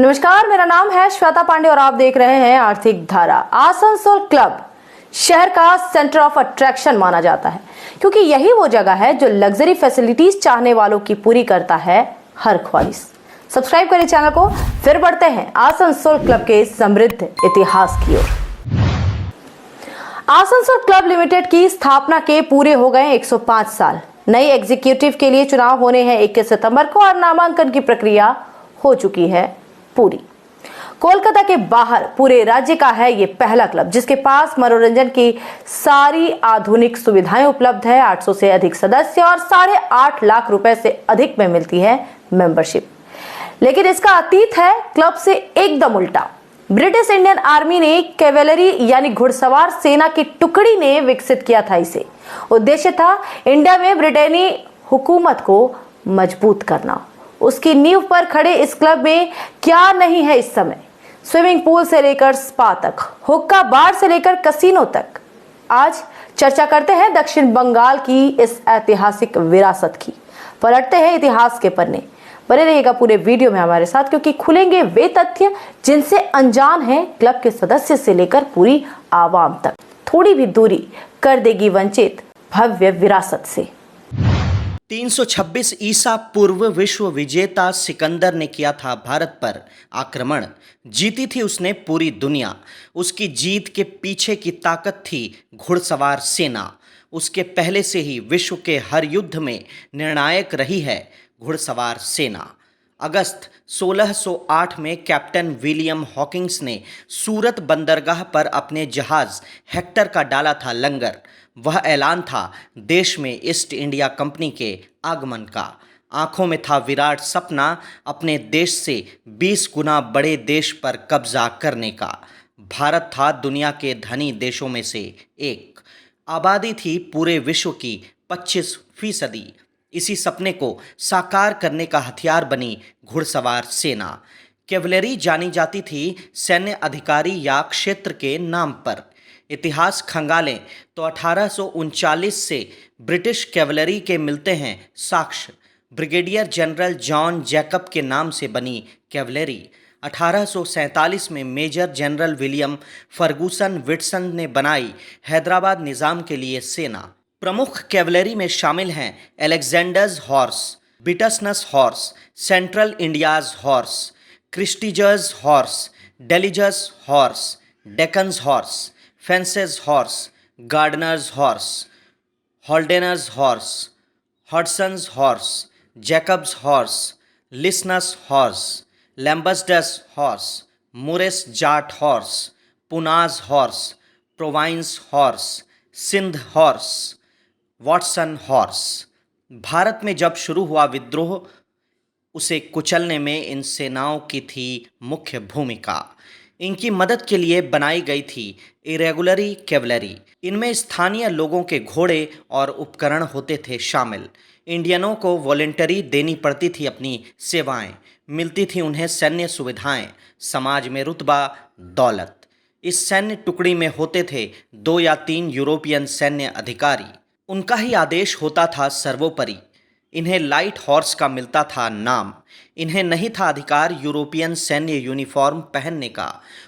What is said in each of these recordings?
नमस्कार, मेरा नाम है श्वेता पांडे और आप देख रहे हैं आर्थिक धारा। आसनसोल क्लब शहर का सेंटर ऑफ अट्रैक्शन माना जाता है क्योंकि यही वो जगह है जो लग्जरी फैसिलिटीज चाहने वालों की पूरी करता है हर ख्वाहिश। सब्सक्राइब करें चैनल को, फिर बढ़ते हैं आसनसोल क्लब के समृद्ध इतिहास की ओर। आसनसोल क्लब लिमिटेड की स्थापना के पूरे हो गए 105 साल। नई एग्जीक्यूटिव के लिए चुनाव होने हैं 21 सितंबर को और नामांकन की प्रक्रिया हो चुकी है पूरी। कोलकाता के बाहर पूरे राज्य का है ये पहला क्लब जिसके पास मनोरंजन की सारी आधुनिक सुविधाएं उपलब्ध है। 800 से अधिक सदस्य और 8.5 लाख रुपए से अधिक में मिलती है मेंबरशिप। लेकिन इसका अतीत है क्लब से एकदम उल्टा। ब्रिटिश इंडियन आर्मी ने कैवेलरी यानी घुड़सवार सेना की टुकड़ी ने विकसित किया था इसे। उद्देश्य था इंडिया में ब्रिटेनी हुकूमत को मजबूत करना। उसकी नींव पर खड़े इस क्लब में क्या नहीं है इस समय। स्विमिंग पूल से लेकर स्पा तक, हुक्का बार से लेकर कसिनो तक। आज चर्चा करते हैं दक्षिण बंगाल की इस ऐतिहासिक विरासत की। पलटते हैं इतिहास के पन्ने। बने रहिएगा पूरे वीडियो में हमारे साथ क्योंकि खुलेंगे वे तथ्य जिनसे अनजान है क्लब के सदस्य से लेकर पूरी आवाम तक। थोड़ी भी दूरी कर देगी वंचित भव्य विरासत से। 326 ईसा पूर्व विश्व विजेता सिकंदर ने किया था भारत पर आक्रमण। जीती थी उसने पूरी दुनिया। उसकी जीत के पीछे की ताकत थी घुड़सवार सेना। उसके पहले से ही विश्व के हर युद्ध में निर्णायक रही है घुड़सवार सेना। अगस्त 1608 में कैप्टन विलियम हॉकिंस ने सूरत बंदरगाह पर अपने जहाज हेक्टर का डाला था लंगर। वह ऐलान था देश में ईस्ट इंडिया कंपनी के आगमन का। आंखों में था विराट सपना अपने देश से 20 गुना बड़े देश पर कब्जा करने का। भारत था दुनिया के धनी देशों में से एक। आबादी थी पूरे विश्व की 25%। इसी सपने को साकार करने का हथियार बनी घुड़सवार सेना। कैवलरी जानी जाती थी सैन्य अधिकारी या क्षेत्र के नाम पर। इतिहास खंगालें तो 1839 से ब्रिटिश कैवलरी के मिलते हैं साक्ष्य। ब्रिगेडियर जनरल जॉन जैकब के नाम से बनी कैवलरी। 1847 में major general William Ferguson Whitson ने बनाई हैदराबाद निज़ाम के लिए सेना। प्रमुख कैवलरी में शामिल हैं Alexander's horse, Beatson's horse, Central India's horse, Christie's horse, Daly's horse, Deccan's horse, Fane's horse, Gardner's horse, Holdener's horse, Hodson's horse, Jacob's horse, Lisson's horse, Lumsden's horse, Murray's Jat horse, Poona's horse, province horse, Sindh horse, Watson horse. भारत में जब शुरू हुआ विद्रोह उसे कुचलने में इन सेनाओं की थी मुख्य भूमिका। इनकी मदद के लिए बनाई गई थी इरेगुलरी कैवलरी। इनमें स्थानीय लोगों के घोड़े और उपकरण होते थे शामिल। इंडियनों को वॉलेंटरी देनी पड़ती थी अपनी सेवाएं, मिलती थी उन्हें सैन्य सुविधाएं, समाज में रुतबा, दौलत। इस सैन्य टुकड़ी में होते थे 2 या 3 यूरोपियन सैन्य अधिकारी। उनका ही आदेश होता था सर्वोपरि। इन्हें लाइट हॉर्स का मिलता था नाम। इन्हें नहीं था अधिकार यूरोपियन सैन्य यूनिफॉर्म पहनने का।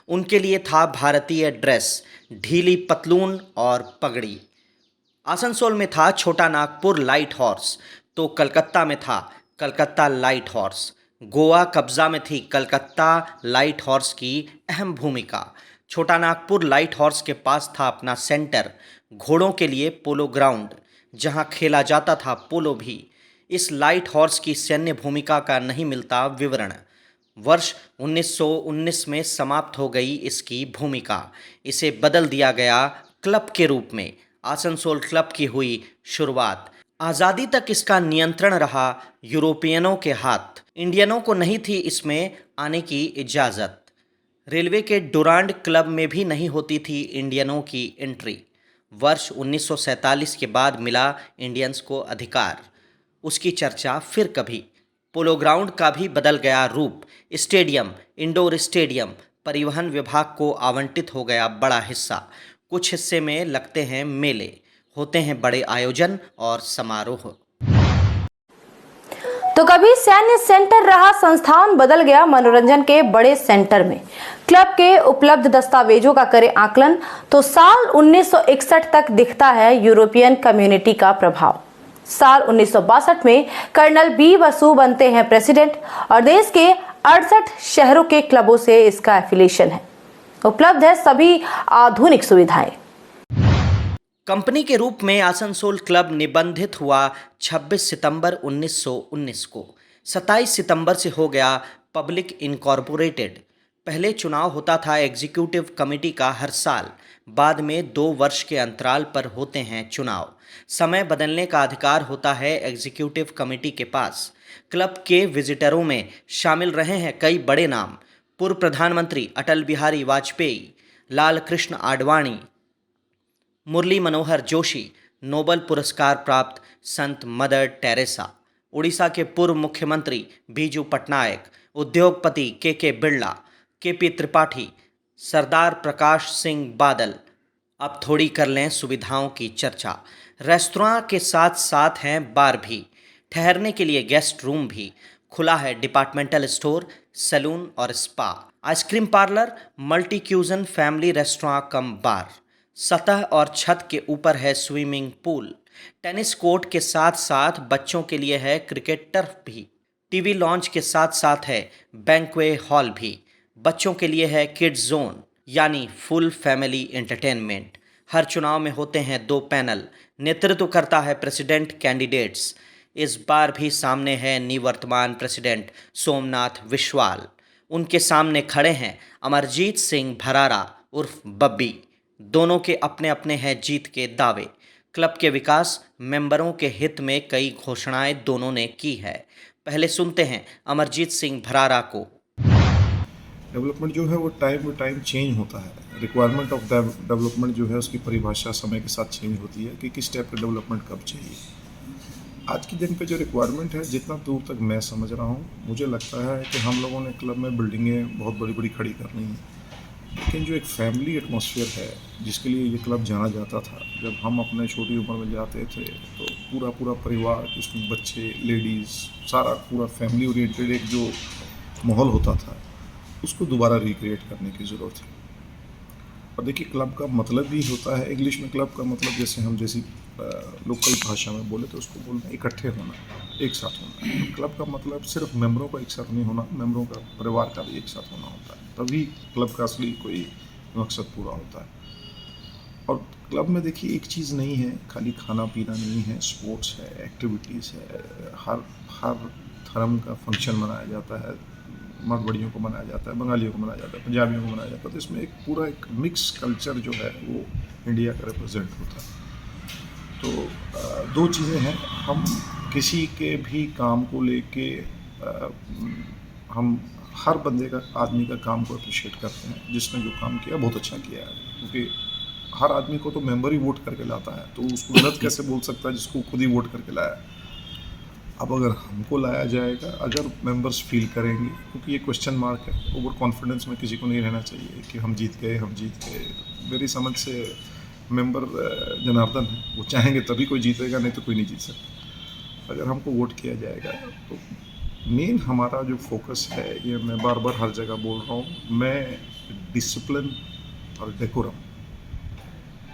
उनके लिए था भारतीय ड्रेस, ढीली पतलून और पगड़ी। आसनसोल में था छोटा नागपुर लाइट हॉर्स तो कलकत्ता में था कलकत्ता लाइट हॉर्स। गोवा कब्जा में थी कलकत्ता लाइट हॉर्स की अहम भूमिका। छोटा नागपुर लाइट हॉर्स के पास था अपना सेंटर, घोड़ों के लिए पोलो ग्राउंड जहां खेला जाता था पोलो भी। इस लाइट हॉर्स की सैन्य भूमिका का नहीं मिलता विवरण। वर्ष 1919 में समाप्त हो गई इसकी भूमिका। इसे बदल दिया गया क्लब के रूप में। आसनसोल क्लब की हुई शुरुआत। आज़ादी तक इसका नियंत्रण रहा यूरोपियनों के हाथ। इंडियनों को नहीं थी इसमें आने की इजाज़त। रेलवे के डुरांड क्लब में भी नहीं होती थी इंडियनों की एंट्री। वर्ष 1947 के बाद मिला इंडियंस को अधिकार। उसकी चर्चा फिर कभी। पोलो ग्राउंड का भी बदल गया रूप। स्टेडियम, इंडोर स्टेडियम, परिवहन विभाग को आवंटित हो गया बड़ा हिस्सा। कुछ हिस्से में लगते हैं मेले, होते हैं बड़े आयोजन और समारोह। तो कभी सैन्य सेंटर रहा संस्थान बदल गया मनोरंजन के बड़े सेंटर में। क्लब के उपलब्ध दस्तावेजों का करें आकलन तो साल 1961 तक दिखता है यूरोपियन कम्युनिटी का प्रभाव। साल 1962 में कर्नल बी बसु बनते हैं प्रेसिडेंट और देश के 68 शहरों के क्लबों से इसका एफिलिएशन है। उपलब्ध है सभी आधुनिक सुविधाएं। कंपनी के रूप में आसनसोल क्लब निबंधित हुआ 26 सितंबर 1919 को। 27 सितंबर से हो गया पब्लिक इनकॉर्पोरेटेड। पहले चुनाव होता था एग्जीक्यूटिव कमेटी का हर साल, बाद में 2 वर्ष के अंतराल पर होते हैं चुनाव। समय बदलने का अधिकार होता है एग्जीक्यूटिव कमेटी के पास। क्लब के विजिटरों में शामिल रहे हैं कई बड़े नाम। पूर्व प्रधानमंत्री अटल बिहारी वाजपेयी, लाल कृष्ण आडवाणी, मुरली मनोहर जोशी, नोबेल पुरस्कार प्राप्त संत मदर टेरेसा, उड़ीसा के पूर्व मुख्यमंत्री बीजू पटनायक, उद्योगपति के बिरला, केपी त्रिपाठी, सरदार प्रकाश सिंह बादल। अब थोड़ी कर लें सुविधाओं की चर्चा। रेस्तरां के साथ साथ हैं बार भी, ठहरने के लिए गेस्ट रूम भी, खुला है डिपार्टमेंटल स्टोर, सैलून और spa, ice cream parlour, multi cuisine family restaurant cum bar. सतह और छत के ऊपर है स्विमिंग पूल। टेनिस कोर्ट के साथ साथ बच्चों के लिए है क्रिकेट टर्फ भी। टीवी लॉन्च के साथ साथ है बैंक्वे हॉल भी। बच्चों के लिए है किड्स जोन, यानी फुल फैमिली एंटरटेनमेंट। हर चुनाव में होते हैं 2 पैनल। नेतृत्व करता है प्रेसिडेंट कैंडिडेट्स। इस बार भी सामने है निवर्तमान प्रेसिडेंट सोमनाथ विश्वाल। उनके सामने खड़े हैं अमरजीत सिंह भरारा उर्फ बब्बी। दोनों के अपने अपने हैं जीत के दावे। क्लब के विकास, मेंबरों के हित में कई घोषणाएं दोनों ने की है। पहले सुनते हैं अमरजीत सिंह भरारा को। डेवलपमेंट जो है वो टाइम टू टाइम चेंज होता है। रिक्वायरमेंट ऑफ डेवलपमेंट जो है उसकी परिभाषा समय के साथ चेंज होती है कि किस टाइप का डेवलपमेंट कब चाहिए। आज के दिन पे जो रिक्वायरमेंट है, जितना दूर तक मैं समझ रहा हूँ, मुझे लगता है कि हम लोगों ने क्लब में बिल्डिंगें बहुत बड़ी बड़ी खड़ी करनी है, लेकिन जो एक फैमिली एटमॉस्फेयर है जिसके लिए ये क्लब जाना जाता था, जब हम अपने छोटी उम्र में जाते थे तो पूरा परिवार, इसमें बच्चे, लेडीज़, सारा पूरा फैमिली ओरिएंटेड एक जो माहौल होता था, उसको दोबारा रिक्रिएट करने की ज़रूरत है। और देखिए, क्लब का मतलब भी होता है, इंग्लिश में क्लब का मतलब जैसे हम लोकल भाषा में बोले तो उसको बोलना इकट्ठे होना, एक साथ होना। तो क्लब का मतलब सिर्फ मेंबरों का एक साथ नहीं होना, मेंबरों का परिवार का भी एक साथ होना होता है, तभी क्लब का असली कोई मकसद पूरा होता है। और क्लब में देखिए एक चीज़ नहीं है, खाली खाना पीना नहीं है, स्पोर्ट्स है, एक्टिविटीज़ है, हर धर्म का फंक्शन मनाया जाता है, मारवाड़ियों को मनाया जाता है, बंगालियों को मनाया जाता है, पंजाबियों को मनाया जाता है। तो इसमें एक पूरा एक मिक्स कल्चर जो है वो इंडिया का रिप्रेजेंट होता है। तो 2 चीज़ें हैं, हम किसी के भी काम को लेके हम हर बंदे का, आदमी का काम को अप्रिशिएट करते हैं। जिसने जो काम किया बहुत अच्छा किया है, क्योंकि हर आदमी को तो मेंबर ही वोट करके लाता है, तो उसको गलत कैसे बोल सकता है जिसको खुद ही वोट करके लाया। अब अगर हमको लाया जाएगा, अगर मेंबर्स फील करेंगे, क्योंकि ये क्वेश्चन मार्क है, ओवर कॉन्फिडेंस में किसी को नहीं रहना चाहिए कि हम जीत गए। मेरी समझ से मेंबर जनार्दन है, वो चाहेंगे तभी कोई जीतेगा, नहीं तो कोई नहीं जीत सकता। अगर हमको वोट किया जाएगा तो मेन हमारा जो फोकस है, ये मैं बार बार हर जगह बोल रहा हूँ, मैं डिसिप्लिन और डेकोरम।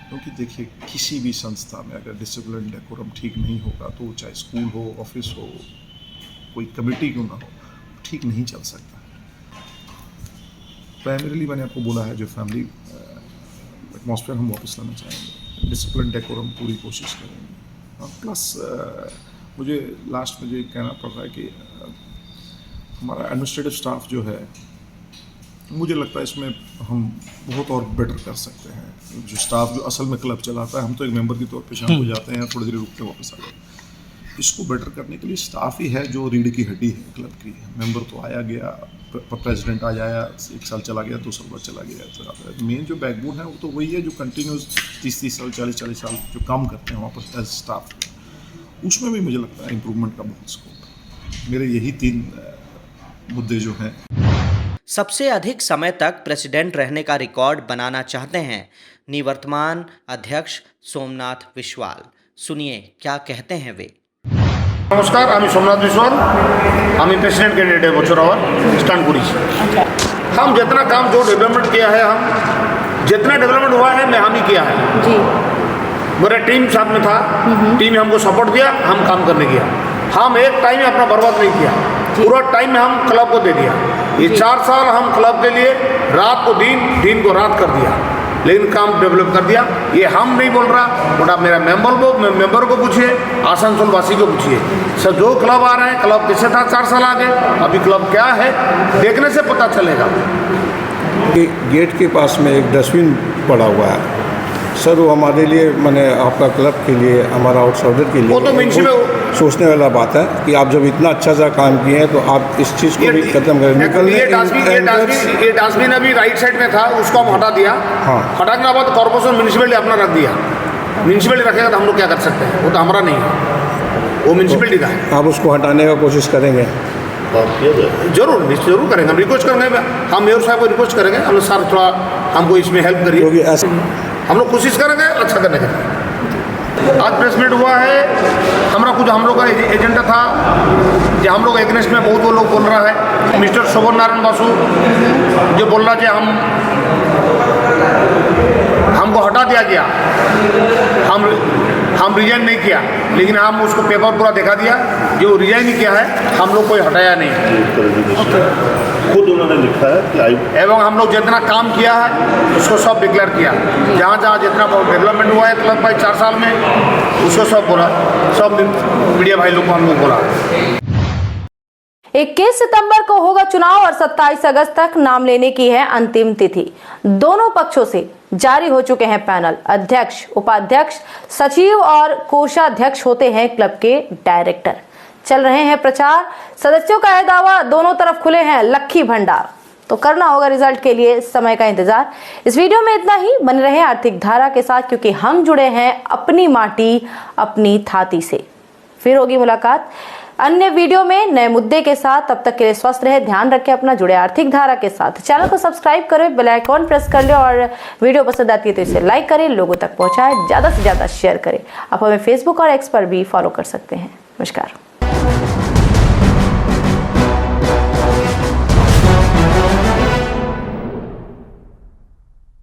क्योंकि देखिए, किसी भी संस्था में अगर डिसिप्लिन डेकोरम ठीक नहीं होगा तो चाहे स्कूल हो, ऑफिस हो, कोई कमेटी क्यों ना हो, ठीक नहीं चल सकता। प्राइमरीली मैंने आपको बोला है, जो फैमिली एटमॉस्फेयर हम वापस लाना चाहेंगे, डिसिप्लिन डेकोरम पूरी कोशिश करेंगे। प्लस मुझे लास्ट में ये कहना पड़ रहा है कि हमारा एडमिनिस्ट्रेटिव स्टाफ जो है, मुझे लगता है इसमें हम बहुत और बेटर कर सकते हैं। जो स्टाफ जो असल में क्लब चलाता है, हम तो एक मेंबर के तौर पे शाम को जाते हैं, थोड़ी देर रुकते हैं, वापस आ जाते हैं। इसको बेटर करने के लिए स्टाफ ही है जो रीढ़ की हड्डी है क्लब की। मेंबर तो आया गया, प्रेसिडेंट आज आया, 1 साल चला गया, 2 साल बाद चला गया। मेन जो बैकबोन है वो तो वही है जो कंटिन्यूस 30 साल 40 साल जो काम करते हैं वहाँ पर एज स्टाफ। उसमें भी मुझे लगता है इम्प्रूवमेंट का बहुत स्कोप है। मेरे यही 3 मुद्दे जो हैं। सबसे अधिक समय तक प्रेसिडेंट रहने का रिकॉर्ड बनाना चाहते हैं निवर्तमान अध्यक्ष सोमनाथ विश्वाल। सुनिए क्या कहते हैं वे। নমস্কার, আমি সোমনাথ বিश्वाल, আমি प्रेसिडेंट कैंडिडेट है बोचरावर स्टानपुरी से। हम जितना काम जो डेवलपमेंट किया है, हम जितना डेवलपमेंट हुआ है मैं हम ही किया है जी। मेरा टीम साथ में था, टीम ने हमको सपोर्ट दिया, हम काम करने गया। हम एक टाइम में अपना बर्बाद नहीं किया, पूरा टाइम में हम क्लब को दे दिया। ये 4 साल हम क्लब के लिए रात को दिन, दिन को रात कर दिया, लेकिन काम डेवलप कर दिया। ये हम नहीं बोल रहा, बड़ा मेरा मेंबर को पूछिए, आसनसोल वासी को पूछिए। सर जो क्लब आ रहे हैं, क्लब कैसे था 4 साल आगे, अभी क्लब क्या है देखने से पता चलेगा। गेट के पास में एक डस्टबिन पड़ा हुआ है सर, वो हमारे लिए मैंने आपका क्लब के लिए, हमारा आउटसाइडर के लिए वो तो म्यूनसिपल सोचने वाला बात है कि आप जब इतना अच्छा सा काम किए हैं तो आप इस चीज़ को भी खत्म करें। ये डस्टबिन अभी राइट साइड में था, उसको हम हटा दिया। हाँ। हटाने के बाद कॉर्पोरेशन म्यूनसिपलिटी अपना रख दिया। म्यूनसिपलिटी रखेगा तो हम लोग क्या कर सकते हैं, वो तो हमारा नहीं है, वो म्यूनसिपलिटी का है। आप उसको हटाने का कोशिश करेंगे? जरूर करेंगे, हम रिक्वेस्ट करेंगे, हम मेयर साहब को रिक्वेस्ट करेंगे, हम लोग सर थोड़ा हमको इसमें हेल्प करिए, क्योंकि ऐसे हम लोग कोशिश करेंगे अच्छा करने के लिए। आज प्रेस मीट हुआ है, हमारा कुछ हम लोग का एजेंडा था जो हम लोग एग्नेस्ट में बहुत वो लोग बोल रहा है। मिस्टर शोभन नारायण बासु जो बोल रहा है हमको हटा दिया गया, हम रिजाइन नहीं किया, लेकिन हम उसको पेपर पूरा दिखा दिया, जो रिजाइन नहीं किया है हम लोग कोई हटाया नहीं, खुद उन्होंने लिखा है कि एवं हम लोग जितना काम किया है उसको सब डिक्लेयर किया। जहाँ जहाँ जितना डेवलपमेंट हुआ है क्लब भाई 4 साल में, उसको सब बोला, सब मीडिया भाई लोग को हम लोग बोला। 21 सितंबर को होगा चुनाव और 27 अगस्त तक नाम लेने की है अंतिम तिथि। दोनों पक्षों से जारी हो चुके हैं पैनल। अध्यक्ष, उपाध्यक्ष, सचिव और कोषाध्यक्ष होते हैं क्लब के डायरेक्टर। चल रहे हैं प्रचार, सदस्यों का है दावा, दोनों तरफ खुले हैं लक्की भंडार। तो करना होगा रिजल्ट के लिए समय का इंतजार। इस वीडियो में इतना ही। बने रहे आर्थिक धारा के साथ, क्योंकि हम जुड़े हैं अपनी माटी अपनी थाती से। फिर होगी मुलाकात अन्य वीडियो में नए मुद्दे के साथ। तब तक के लिए स्वस्थ रहे, ध्यान रखें अपना, जुड़े आर्थिक धारा के साथ। चैनल को सब्सक्राइब करें, बेल आइकॉन प्रेस कर ले और वीडियो पसंद आती है तो इसे लाइक करें, लोगों तक पहुंचाएं, ज्यादा से ज्यादा शेयर करें। आप हमें फेसबुक और एक्स पर भी फॉलो कर सकते हैं। नमस्कार।